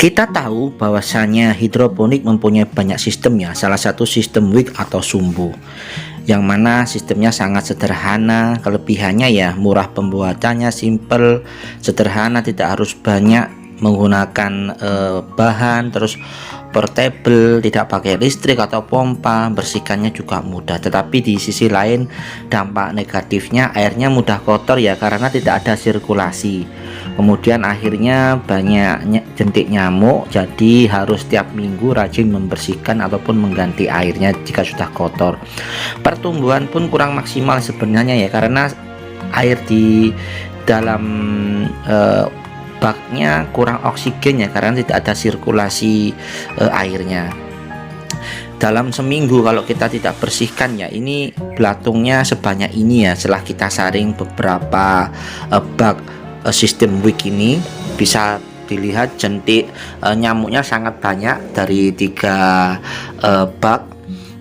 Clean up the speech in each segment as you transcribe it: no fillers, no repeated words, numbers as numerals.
Kita tahu bahwasanya hidroponik mempunyai banyak sistem ya, salah satu sistem wick atau sumbu, yang mana sistemnya sangat sederhana. Kelebihannya ya murah pembuatannya, simple, sederhana, tidak harus banyak menggunakan bahan, terus portable, tidak pakai listrik atau pompa, bersihkannya juga mudah. Tetapi di sisi lain dampak negatifnya airnya mudah kotor ya, karena tidak ada sirkulasi. Kemudian akhirnya banyak jentik nyamuk, jadi harus tiap minggu rajin membersihkan ataupun mengganti airnya jika sudah kotor. Pertumbuhan pun kurang maksimal sebenarnya ya, karena air di dalam baknya kurang oksigen ya, karena tidak ada sirkulasi airnya. Dalam seminggu kalau kita tidak bersihkan ya, ini belatungnya sebanyak ini ya. Setelah kita saring beberapa bak sistem wick ini, bisa dilihat jentik nyamuknya sangat banyak dari 3 bak.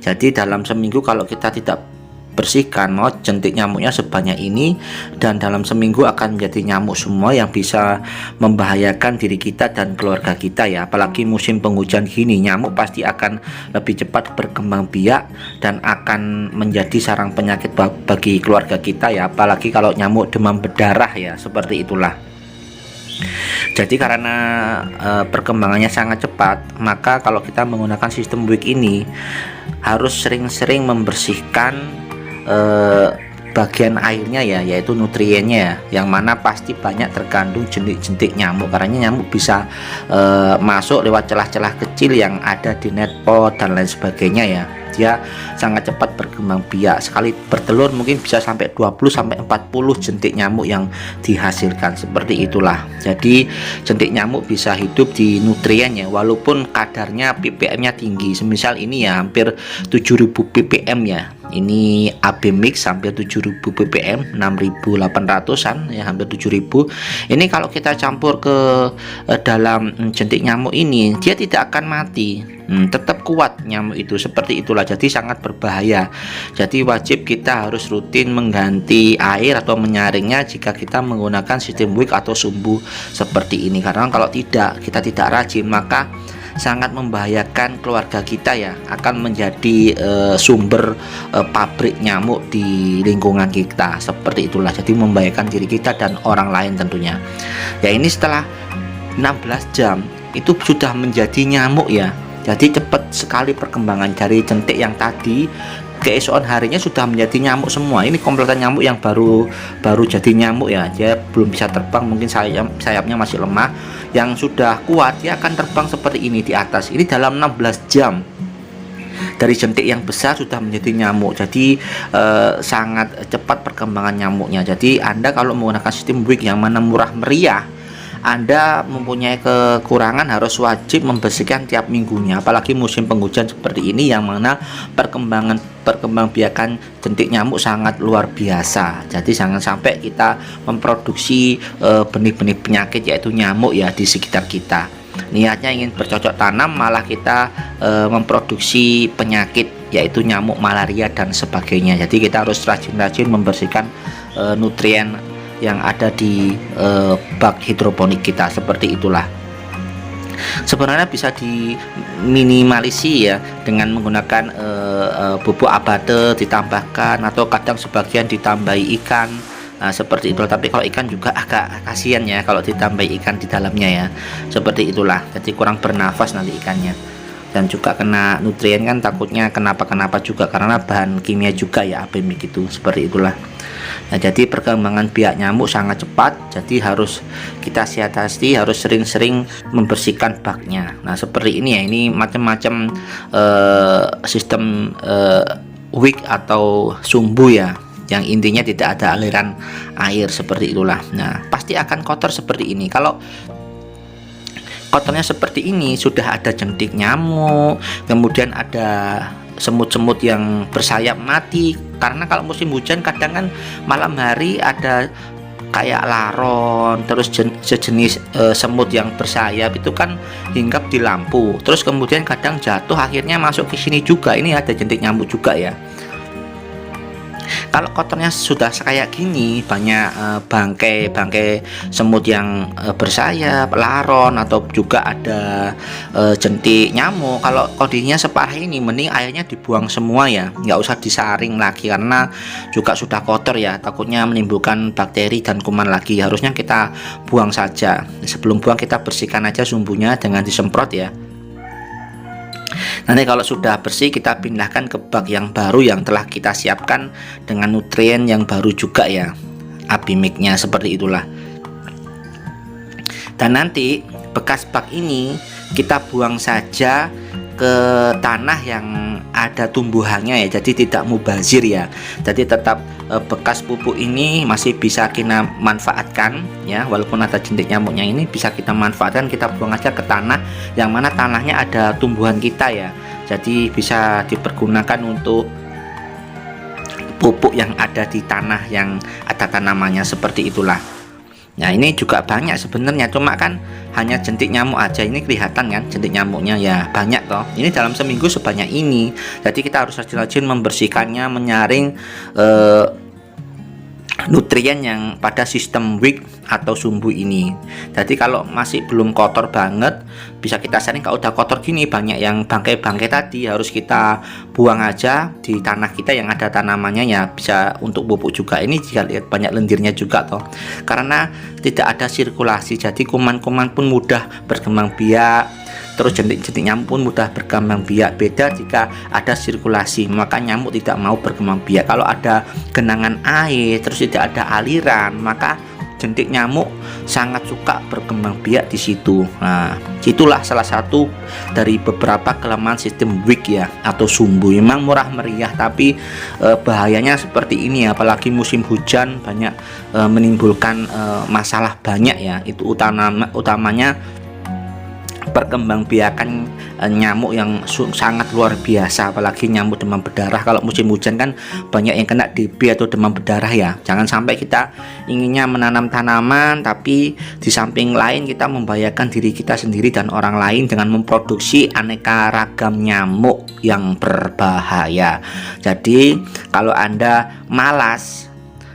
Jadi dalam seminggu kalau kita tidak bersihkan, mau jentik nyamuknya sebanyak ini, dan dalam seminggu akan menjadi nyamuk semua yang bisa membahayakan diri kita dan keluarga kita ya. Apalagi musim penghujan gini, nyamuk pasti akan lebih cepat berkembang biak dan akan menjadi sarang penyakit bagi keluarga kita ya, apalagi kalau nyamuk demam berdarah ya, seperti itulah. Jadi karena perkembangannya sangat cepat, maka kalau kita menggunakan sistem wick ini harus sering-sering membersihkan bagian airnya ya, yaitu nutriennya ya, yang mana pasti banyak terkandung jentik-jentik nyamuk, karena nyamuk bisa masuk lewat celah-celah kecil yang ada di net pot dan lain sebagainya ya. Dia sangat cepat berkembang biak, sekali bertelur mungkin bisa sampai 20-40 jentik nyamuk yang dihasilkan, seperti itulah. Jadi jentik nyamuk bisa hidup di nutrien ya, walaupun kadarnya ppm nya tinggi. Semisal ini ya hampir 7000 ppm ya, ini AB mix hampir 7000 ppm, 6800an ya, hampir 7000. Ini kalau kita campur ke dalam jentik nyamuk ini, dia tidak akan mati, tetap kuat nyamuk itu, seperti itulah. Jadi sangat berbahaya. Jadi wajib kita harus rutin mengganti air atau menyaringnya jika kita menggunakan sistem wick atau sumbu seperti ini, karena kalau tidak, kita tidak rajin, maka sangat membahayakan keluarga kita ya, akan menjadi sumber pabrik nyamuk di lingkungan kita, seperti itulah. Jadi membahayakan diri kita dan orang lain tentunya ya. Ini setelah 16 jam itu sudah menjadi nyamuk ya. Jadi cepat sekali perkembangan dari jentik yang tadi, keesokan harinya sudah menjadi nyamuk semua. Ini kompletan nyamuk yang baru jadi nyamuk ya, dia belum bisa terbang, mungkin sayapnya masih lemah. Yang sudah kuat dia akan terbang seperti ini di atas. Ini dalam 16 jam dari jentik yang besar sudah menjadi nyamuk. Jadi sangat cepat perkembangan nyamuknya. Jadi Anda kalau menggunakan sistem wick yang mana murah meriah, Anda mempunyai kekurangan, harus wajib membersihkan tiap minggunya, apalagi musim penghujan seperti ini yang mana perkembangbiakan jentik nyamuk sangat luar biasa. Jadi jangan sampai kita memproduksi benih-benih penyakit yaitu nyamuk ya di sekitar kita. Niatnya ingin bercocok tanam, malah kita memproduksi penyakit yaitu nyamuk, malaria dan sebagainya. Jadi kita harus rajin-rajin membersihkan nutrien yang ada di bak hidroponik kita, seperti itulah. Sebenarnya bisa diminimalisi ya dengan menggunakan bubuk abate ditambahkan, atau kadang sebagian ditambahi ikan. Nah, seperti itu. Tapi kalau ikan juga agak kasihan ya kalau ditambahi ikan di dalamnya ya, seperti itulah. Jadi kurang bernafas nanti ikannya, dan juga kena nutrien kan, takutnya kenapa-kenapa juga karena bahan kimia juga ya, ABMIK itu, seperti itulah. Nah, jadi perkembangan biak nyamuk sangat cepat, jadi harus kita siasati, harus sering-sering membersihkan baknya. Nah, seperti ini ya, ini macam-macam sistem wick atau sumbu ya, yang intinya tidak ada aliran air, seperti itulah. Nah, pasti akan kotor seperti ini. Kalau kotornya seperti ini, sudah ada jentik nyamuk, kemudian ada semut-semut yang bersayap mati, karena kalau musim hujan kadang kan malam hari ada kayak laron, terus sejenis semut yang bersayap itu kan hinggap di lampu, terus kemudian kadang jatuh, akhirnya masuk ke sini juga. Ini ada jentik nyamuk juga ya. Kalau kotornya sudah kayak gini, banyak bangkai semut yang bersayap, laron, atau juga ada jentik nyamuk. Kalau kondisinya separah ini, mending airnya dibuang semua ya, nggak usah disaring lagi karena juga sudah kotor ya, takutnya menimbulkan bakteri dan kuman lagi. Harusnya kita buang saja. Sebelum buang kita bersihkan aja sumbunya dengan disemprot ya. Nanti kalau sudah bersih kita pindahkan ke bak yang baru yang telah kita siapkan dengan nutrien yang baru juga ya, abimiknya seperti itulah. Dan nanti bekas bak ini kita buang saja ke tanah yang ada tumbuhannya ya, jadi tidak mubazir ya. Jadi tetap bekas pupuk ini masih bisa kita manfaatkan ya, walaupun ada jentik nyamuknya ini bisa kita manfaatkan, kita buang aja ke tanah yang mana tanahnya ada tumbuhan kita ya. Jadi bisa dipergunakan untuk pupuk yang ada di tanah yang ada tanamannya, seperti itulah. Nah ini juga banyak sebenarnya, cuma kan hanya jentik nyamuk aja ini kelihatan kan jentik nyamuknya ya banyak toh. Ini dalam seminggu sebanyak ini, jadi kita harus rajin-rajin membersihkannya, menyaring nutrien yang pada sistem wick atau sumbu ini. Jadi kalau masih belum kotor banget bisa kita saring. Kalau udah kotor gini, banyak yang bangkai-bangkai tadi, harus kita buang aja di tanah kita yang ada tanamannya ya, bisa untuk pupuk juga. Ini jika lihat banyak lendirnya juga toh, karena tidak ada sirkulasi, jadi kuman-kuman pun mudah berkembang biak. Terus jentik-jentik nyamuk pun mudah berkembang biak. Beda jika ada sirkulasi, maka nyamuk tidak mau berkembang biak. Kalau ada genangan air terus tidak ada aliran, maka jentik nyamuk sangat suka berkembang biak di situ. Nah, itulah salah satu dari beberapa kelemahan sistem wick ya atau sumbu. Memang murah meriah, tapi bahayanya seperti ini, apalagi musim hujan banyak menimbulkan masalah banyak ya. Itu utamanya perkembangbiakan nyamuk yang sangat luar biasa, apalagi nyamuk demam berdarah. Kalau musim hujan kan banyak yang kena DB atau demam berdarah ya. Jangan sampai kita inginnya menanam tanaman tapi di samping lain kita membahayakan diri kita sendiri dan orang lain dengan memproduksi aneka ragam nyamuk yang berbahaya. Jadi kalau Anda malas,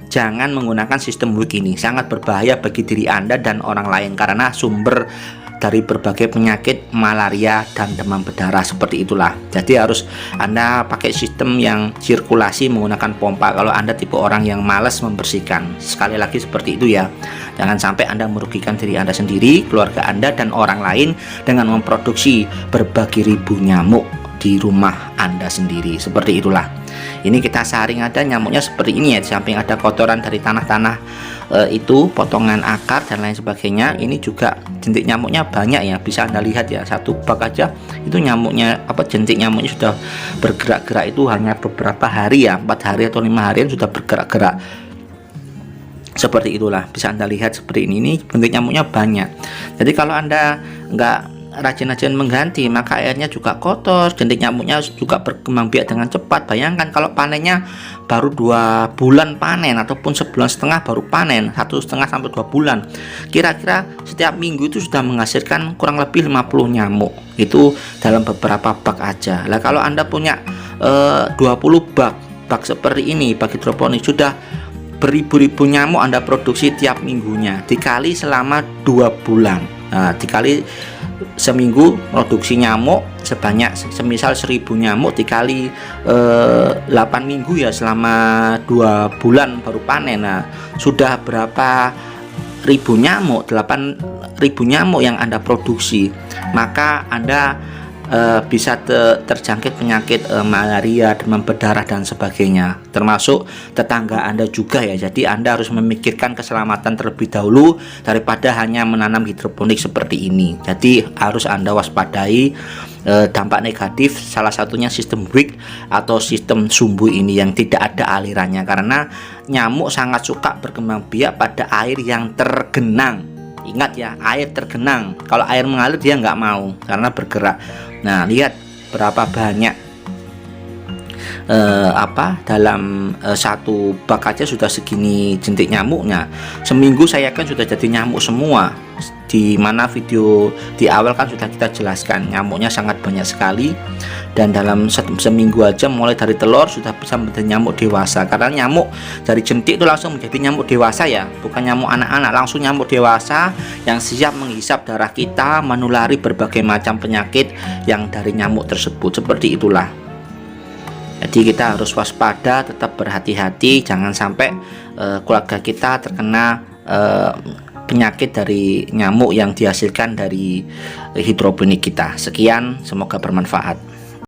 jangan menggunakan sistem wick ini, sangat berbahaya bagi diri Anda dan orang lain karena sumber dari berbagai penyakit malaria dan demam berdarah, seperti itulah. Jadi harus Anda pakai sistem yang sirkulasi menggunakan pompa kalau Anda tipe orang yang malas membersihkan. Sekali lagi seperti itu ya, jangan sampai Anda merugikan diri Anda sendiri, keluarga Anda dan orang lain dengan memproduksi berbagai ribu nyamuk di rumah Anda sendiri, seperti itulah. Ini kita saring ada nyamuknya seperti ini ya, di samping ada kotoran dari tanah-tanah itu, potongan akar dan lain sebagainya. Ini juga jentik nyamuknya banyak ya, bisa Anda lihat ya, satu bak aja itu nyamuknya jentik nyamuknya sudah bergerak-gerak itu hanya beberapa hari ya, 4 hari atau 5 harian sudah bergerak-gerak. Seperti itulah, bisa Anda lihat seperti ini bentuk nyamuknya banyak. Jadi kalau Anda nggak rajin-rajin mengganti, maka airnya juga kotor, jentik nyamuknya juga berkembang biak dengan cepat. Bayangkan kalau panennya baru 2 bulan panen, ataupun sebulan setengah baru panen, 1,5 sampai 2 bulan, kira-kira setiap minggu itu sudah menghasilkan kurang lebih 50 nyamuk. Itu dalam beberapa bak aja. Lah kalau Anda punya 20 bak seperti ini, bak hidroponik, sudah beribu-ribu nyamuk Anda produksi tiap minggunya, dikali selama 2 bulan. Nah, dikali seminggu produksi nyamuk sebanyak semisal 1000 nyamuk dikali 8 minggu ya, selama 2 bulan baru panen. Nah, sudah berapa ribu nyamuk? 8.000 nyamuk yang Anda produksi. Maka Anda bisa terjangkit penyakit malaria, demam berdarah dan sebagainya, termasuk tetangga Anda juga ya. Jadi Anda harus memikirkan keselamatan terlebih dahulu daripada hanya menanam hidroponik seperti ini. Jadi harus Anda waspadai dampak negatif, salah satunya sistem wick atau sistem sumbu ini yang tidak ada alirannya, karena nyamuk sangat suka berkembang biak pada air yang tergenang. Ingat ya, air tergenang. Kalau air mengalir dia nggak mau karena bergerak. Nah, lihat berapa banyak dalam satu bak aja sudah segini jentik nyamuknya. Seminggu saya kan sudah jadi nyamuk semua. Di mana video di awal kan sudah kita jelaskan nyamuknya sangat banyak sekali, dan dalam seminggu aja mulai dari telur sudah bisa menjadi nyamuk dewasa. Karena nyamuk dari jentik itu langsung menjadi nyamuk dewasa ya, bukan nyamuk anak-anak, langsung nyamuk dewasa yang siap menghisap darah kita, menulari berbagai macam penyakit yang dari nyamuk tersebut. Seperti itulah. Jadi kita harus waspada, tetap berhati-hati, jangan sampai keluarga kita terkena penyakit dari nyamuk yang dihasilkan dari hidroponik kita. Sekian, semoga bermanfaat.